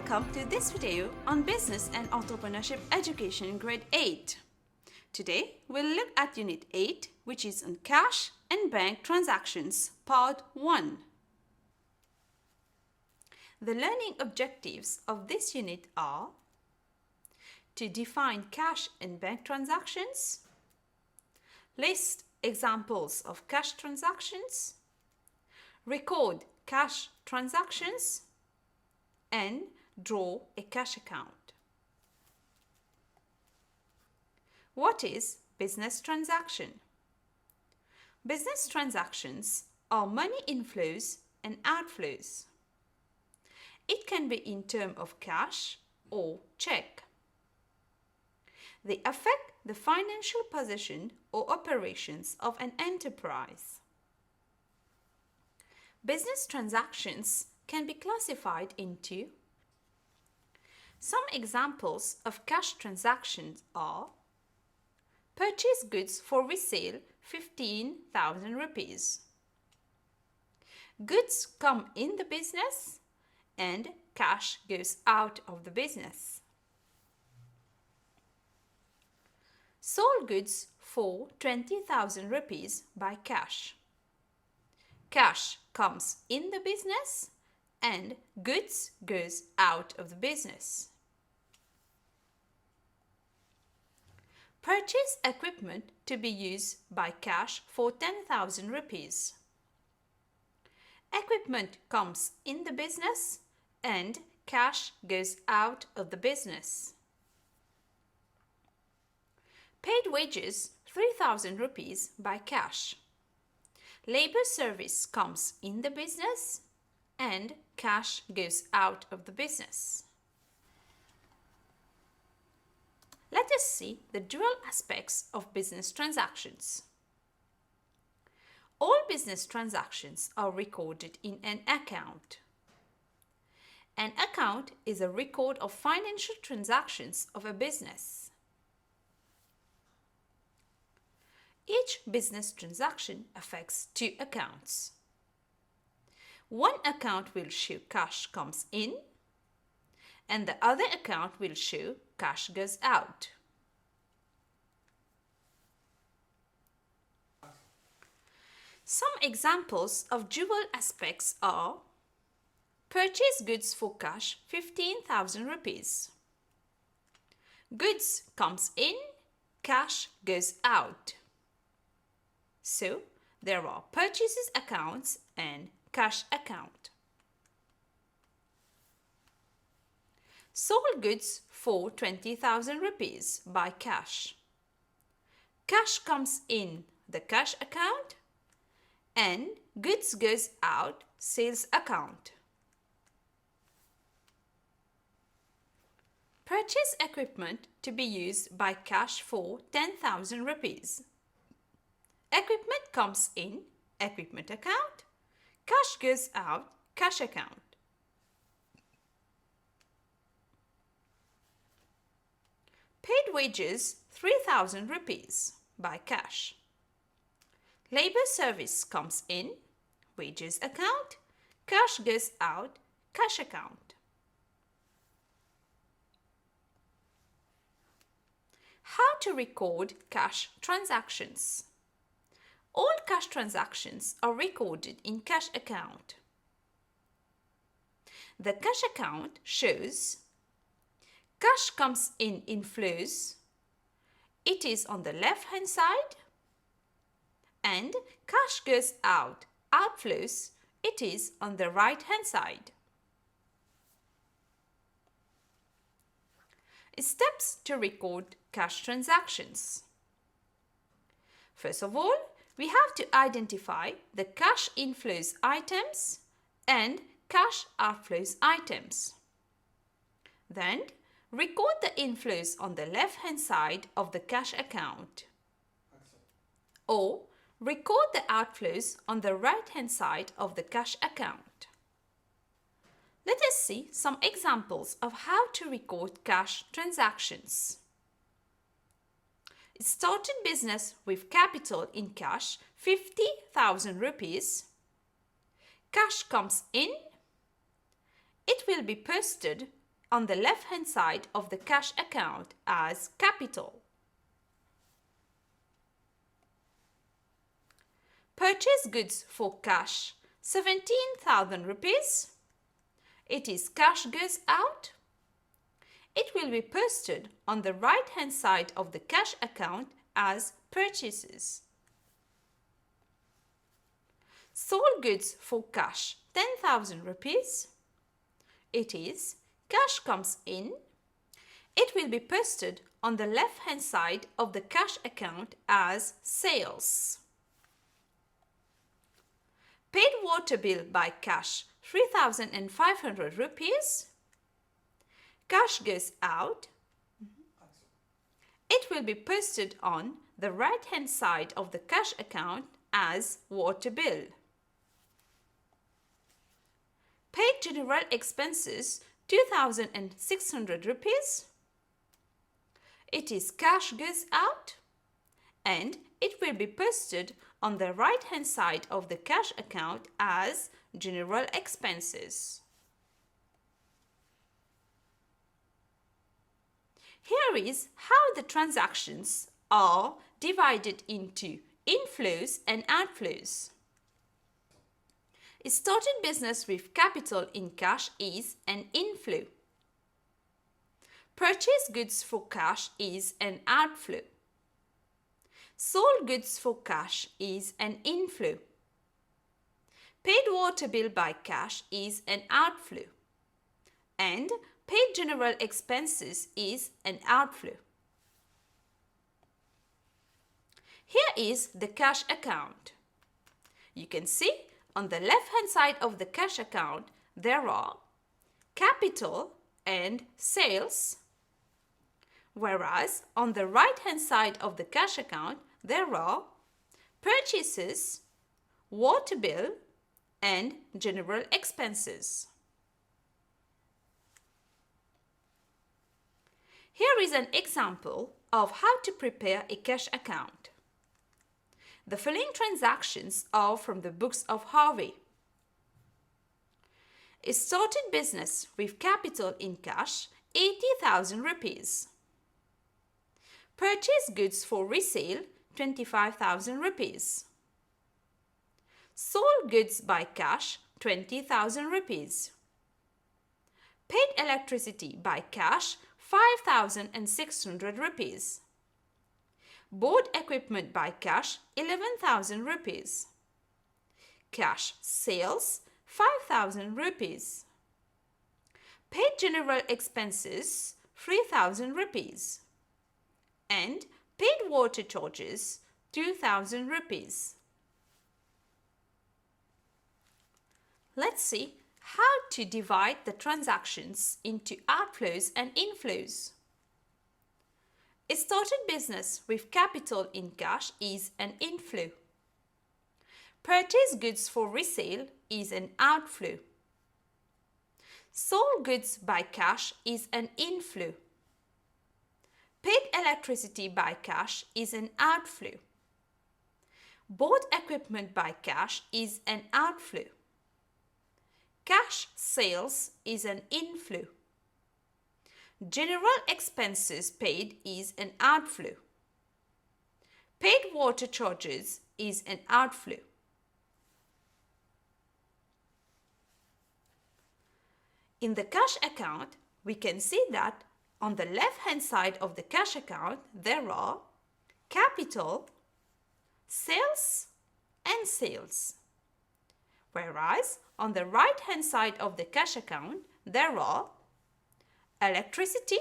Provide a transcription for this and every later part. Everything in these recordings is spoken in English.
Welcome to this video on Business and Entrepreneurship Education in Grade 8. Today, we'll look at Unit 8, which is on Cash and Bank Transactions, Part 1. The learning objectives of this unit are to define cash and bank transactions, list examples of cash transactions, record cash transactions, and draw a cash account. What is business transaction? Business transactions are money inflows and outflows. It can be in terms of cash or check. They affect the financial position or operations of an enterprise. Business transactions can be classified into some examples of cash transactions are purchase goods for resale 15,000 rupees. Goods come in the business and cash goes out of the business. Sold goods for 20,000 rupees by cash. Cash comes in the business and goods goes out of the business. Purchase equipment to be used by cash for 10,000 rupees. Equipment comes in the business and cash goes out of the business. Paid wages 3,000 rupees by cash. Labor service comes in the business and cash goes out of the business. Let us see the dual aspects of business transactions. All business transactions are recorded in an account. An account is a record of financial transactions of a business. Each business transaction affects two accounts. One account will show cash comes in and the other account will show cash goes out. Some examples of dual aspects are purchase goods for cash 15,000 rupees. Goods comes in, cash goes out. So, there are purchases accounts and cash account. Sold goods for 20,000 rupees by cash. Cash comes in the cash account and goods goes out sales account. Purchase equipment to be used by cash for 10,000 rupees. Equipment comes in equipment account. Cash goes out cash account. Paid wages 3,000 rupees by cash. Labor service comes in wages account. Cash goes out cash account. How to record cash transactions? All cash transactions are recorded in cash account. The cash account shows cash comes in inflows. It is on the left hand side, and cash goes out outflows. It is on the right hand side. Steps to record cash transactions. First of all, we have to identify the cash inflows items and cash outflows items. Then, record the inflows on the left-hand side of the cash account. Or, record the outflows on the right-hand side of the cash account. Let us see some examples of how to record cash transactions. It started business with capital in cash 50,000 rupees. Cash comes in. It will be posted on the left-hand side of the cash account as capital. Purchase goods for cash 17,000 rupees. It is cash goes out. It will be posted on the right-hand side of the cash account as purchases. Sold goods for cash 10,000 rupees. It is cash comes in. It will be posted on the left-hand side of the cash account as sales. Paid water bill by cash 3,500 rupees. Cash goes out. It will be posted on the right-hand side of the cash account as water bill. Paid general expenses 2,600 rupees. It is cash goes out and it will be posted on the right-hand side of the cash account as general expenses. Here is how the transactions are divided into inflows and outflows. A started business with capital in cash is an inflow. Purchase goods for cash is an outflow. Sold goods for cash is an inflow. Paid water bill by cash is an outflow. And paid general expenses is an outflow. Here is the cash account. You can see on the left-hand side of the cash account there are capital and sales, whereas on the right-hand side of the cash account there are purchases, water bill and general expenses. Here is an example of how to prepare a cash account. The following transactions are from the books of Harvey. A started business with capital in cash 80,000 rupees. Purchase goods for resale 25,000 rupees. Sold goods by cash 20,000 rupees. Paid electricity by cash 5,600 rupees. Bought equipment by cash 11,000 rupees. Cash sales 5,000 rupees. Paid general expenses 3,000 rupees. And paid water charges 2,000 rupees. Let's see how to divide the transactions into outflows and inflows. A started business with capital in cash is an inflow. Purchase goods for resale is an outflow. Sold goods by cash is an inflow. Paid electricity by cash is an outflow. Bought equipment by cash is an outflow. Cash sales is an inflow. General expenses paid is an outflow. Paid water charges is an outflow. In the cash account, we can see that on the left-hand side of the cash account, there are capital, sales, and sales. Whereas on the right-hand side of the cash account, there are electricity,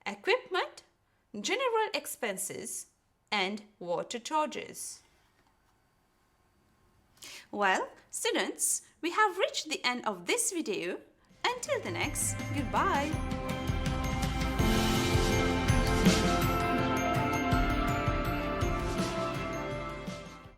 equipment, general expenses, and water charges. Well, students, we have reached the end of this video. Until the next, goodbye.